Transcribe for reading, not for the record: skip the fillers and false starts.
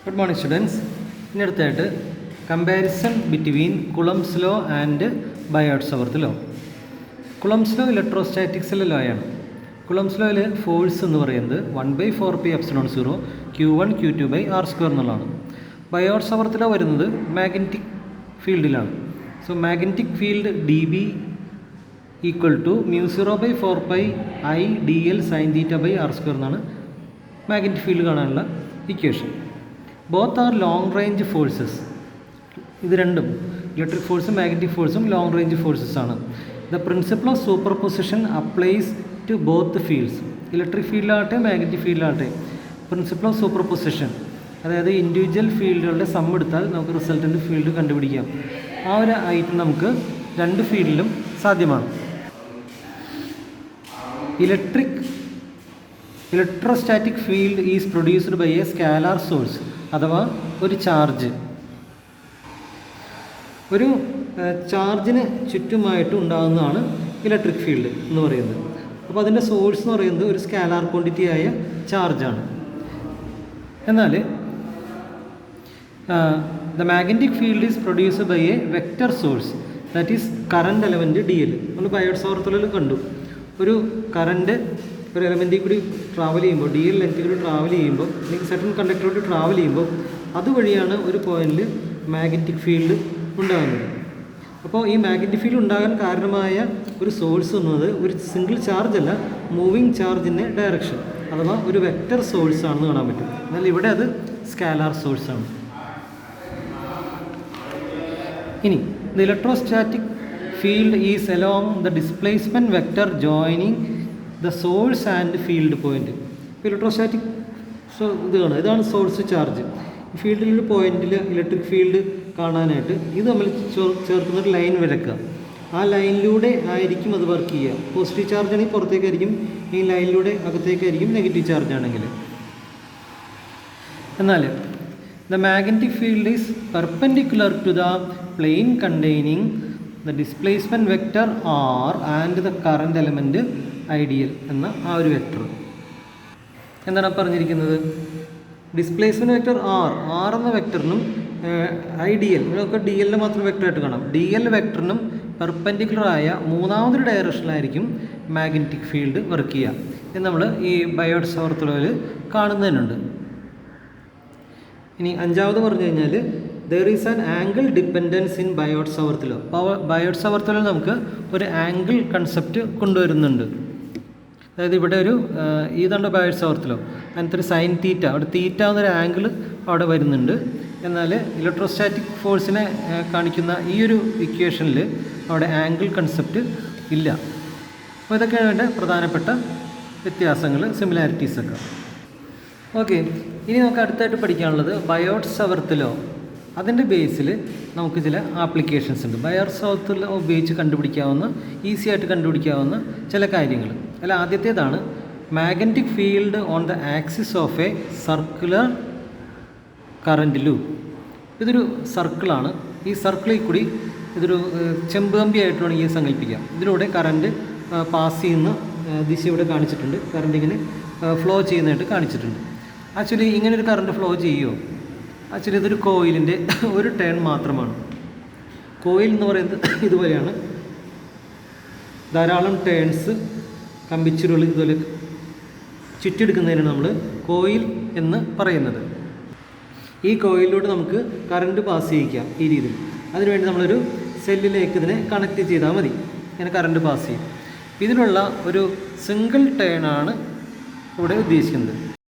Good morning, students. In അടുത്തായിട്ട് comparison between Coulomb's law and Biot-Savarth law. Coulomb's law ഇലക്ട്രോസ്റ്റാറ്റിക്സിലെ law ആണ്. Coulomb's lawയിൽ force എന്ന് പറയുന്നത് 1/4πε0 Q1 Q2/r² എന്നുള്ളതാണ്. Biot-Savarth law വരുന്നത് മാഗ്നറ്റിക് ഫീൽഡിലാണ്. So magnetic field dB equal to μ0/4π I dl sin θ/r² എന്നാണ് magnetic field കാണാനുള്ള equation. Both are long range forces. ഇത് രണ്ടും ഇലക്ട്രിക് ഫോഴ്സും മാഗ്നറ്റിക് ഫോഴ്സും ലോങ് റേഞ്ച് ഫോഴ്സസ് ആണ്. The principle of superposition applies to both fields. Electric ഫീൽഡിലാകട്ടെ magnetic ഫീൽഡിലാകട്ടെ principle of superposition, അതായത് ഇൻഡിവിജ്വൽ ഫീൽഡുകളുടെ സം എടുത്താൽ നമുക്ക് റിസൾട്ടൻ്റ് ഫീൽഡ് കണ്ടുപിടിക്കാം. ആ ഒരു ഐറ്റം നമുക്ക് രണ്ട് ഫീൽഡിലും സാധ്യമാണ്. Electrostatic field is produced by a scalar source, അഥവാ ഒരു ചാർജ്. ഒരു ചാർജിന് ചുറ്റുമായിട്ട് ഉണ്ടാകുന്നതാണ് ഇലക്ട്രിക് ഫീൽഡ് എന്ന് പറയുന്നത്. അപ്പോൾ അതിൻ്റെ സോഴ്സ് എന്ന് പറയുന്നത് ഒരു സ്കാലാർ ക്വാണ്ടിറ്റി ആയ ചാർജാണ്. എന്നാൽ the magnetic field is produced by a vector source, that is current element DL. നമ്മൾ ബയോട്ട്-സാവർത്തിൽ കണ്ടു, ഒരു കറണ്ട് ഒരു എലമെൻറ്റിൽ കൂടി ട്രാവൽ ചെയ്യുമ്പോൾ, DL ലെങ്ത്തിൽ കൂടി ട്രാവൽ ചെയ്യുമ്പോൾ, അല്ലെങ്കിൽ സെർട്ടൺ കണ്ടക്ടറോട് ട്രാവൽ ചെയ്യുമ്പോൾ അതുവഴിയാണ് ഒരു പോയിന്റിൽ മാഗ്നറ്റിക് ഫീൽഡ് ഉണ്ടാകുന്നത്. അപ്പോൾ ഈ മാഗ്നറ്റിക് ഫീൽഡ് ഉണ്ടാകാൻ കാരണമായ ഒരു സോഴ്സ് എന്നത് ഒരു സിംഗിൾ ചാർജ് അല്ല, മൂവിങ് ചാർജിൻ്റെ ഡയറക്ഷൻ, അഥവാ ഒരു വെക്റ്റർ സോഴ്സ് ആണെന്ന് കാണാൻ പറ്റും. എന്നാൽ ഇവിടെ അത് സ്കാലാർ സോഴ്സാണ്. ഇനി the electrostatic field is along the displacement vector joining the source and field point. ഇപ്പോൾ ഇലക്ട്രോസ്റ്റാറ്റിക് ഇതാണ് സോഴ്സ് ചാർജ്. ഫീൽഡിലൊരു പോയിന്റിൽ ഇലക്ട്രിക് ഫീൽഡ് കാണാനായിട്ട് ഇത് നമ്മൾ ചേർക്കുന്നൊരു ലൈൻ വരയ്ക്കുക. ആ ലൈനിലൂടെ ആയിരിക്കും അത് വർക്ക് ചെയ്യുക. പോസിറ്റീവ് ചാർജ് ആണെങ്കിൽ പുറത്തേക്കായിരിക്കും, ഈ ലൈനിലൂടെ അകത്തേക്കായിരിക്കും നെഗറ്റീവ് ചാർജ് ആണെങ്കിൽ. എന്നാൽ the magnetic field is perpendicular to the plane containing the displacement vector R and the current element ideal എന്ന ആ ഒരു വെക്റ്റർ. എന്താണ് പറഞ്ഞിരിക്കുന്നത്? ഡിസ്പ്ലേസ്മെൻറ്റ് വെക്റ്റർ R എന്ന വെക്റ്ററിനും ഐഡിയൽ, നമുക്ക് DL മാത്രം വെക്റ്ററായിട്ട് കാണാം. DL വെക്റ്ററിനും പെർപെൻഡിക്കുലറായ മൂന്നാമതൊരു ഡയറക്ഷനിലായിരിക്കും മാഗ്നറ്റിക് ഫീൽഡ് വർക്ക് ചെയ്യുക എന്ന് നമ്മൾ ഈ ബയോട്ട്-സാവർത്ത് ലോയിൽ കാണുന്നതിനുണ്ട്. ഇനി അഞ്ചാമത് പറഞ്ഞു കഴിഞ്ഞാൽ there is an angle dependence in Biot Savart law. Biot Savart ലോയിൽ നമുക്ക് ഒരു ആംഗിൾ കൺസെപ്റ്റ് കൊണ്ടുവരുന്നുണ്ട്. അതായത് ഇവിടെ ഒരു ഇതാണ് ബയോട്ട്-സാവർത്ത് ലോ, അതിനകത്ത് ഒരു സൈൻ തീറ്റ, അവിടെ തീറ്റ എന്നൊരു ആംഗിൾ അവിടെ വരുന്നുണ്ട്. എന്നാൽ ഇലക്ട്രോസ്റ്റാറ്റിക് ഫോഴ്സിനെ കാണിക്കുന്ന ഈ ഒരു ഇക്വേഷനിൽ അവിടെ ആംഗിൾ കൺസെപ്റ്റ് ഇല്ല. അപ്പോൾ ഇതൊക്കെയാണ് അതിൻ്റെ പ്രധാനപ്പെട്ട വ്യത്യാസങ്ങൾ, സിമിലാരിറ്റീസൊക്കെ. ഓക്കെ, ഇനി നമുക്ക് അടുത്തായിട്ട് പഠിക്കാനുള്ളത് ബയോട്ട്-സാവർത്ത് ലോ. അതിൻ്റെ ബേസിൽ നമുക്ക് ചില ആപ്ലിക്കേഷൻസ് ഉണ്ട്. ബയോട്ട്-സാവർത്ത് ലോ ഉപയോഗിച്ച് കണ്ടുപിടിക്കാവുന്ന, ഈസി ആയിട്ട് കണ്ടുപിടിക്കാവുന്ന ചില കാര്യങ്ങൾ. അല്ല, ആദ്യത്തേതാണ് magnetic field on the axis of A circular current loop. ഇതൊരു സർക്കിളാണ്. ഈ സർക്കിളിൽ കൂടി ഇതൊരു ചെമ്പ് കമ്പിയായിട്ട് വേണമെങ്കിൽ സങ്കല്പിക്കാം. ഇതിലൂടെ കറണ്ട് പാസ് ചെയ്യുന്ന ദിശ ഇവിടെ കാണിച്ചിട്ടുണ്ട്. കറണ്ട് ഇങ്ങനെ ഫ്ലോ ചെയ്യുന്നതായിട്ട് കാണിച്ചിട്ടുണ്ട്. ആക്ച്വലി ഇങ്ങനൊരു കറണ്ട് ഫ്ലോ ചെയ്യുമോ? ആക്ച്വലി ഇതൊരു കോയിലിൻ്റെ ഒരു ടേൺ മാത്രമാണ്. കോയിൽ എന്ന് പറയുന്നത് ഇതുപോലെയാണ്. ധാരാളം ടേൺസ്, കമ്പിച്ചുരുൾ ഇതുപോലെ ചുറ്റിയെടുക്കുന്നതിനാണ് നമ്മൾ കോയിൽ എന്ന് പറയുന്നത്. ഈ കോയിലിലൂടെ നമുക്ക് കറണ്ട് പാസ് ചെയ്യിക്കാം ഈ രീതിയിൽ. അതിനുവേണ്ടി നമ്മളൊരു സെല്ലിലേക്ക് ഇതിനെ കണക്ട് ചെയ്താൽ മതി, ഇങ്ങനെ കറണ്ട് പാസ് ചെയ്യും. ഇതിനുള്ള ഒരു സിംഗിൾ ടേണാണ് ഇവിടെ ഉദ്ദേശിക്കുന്നത്.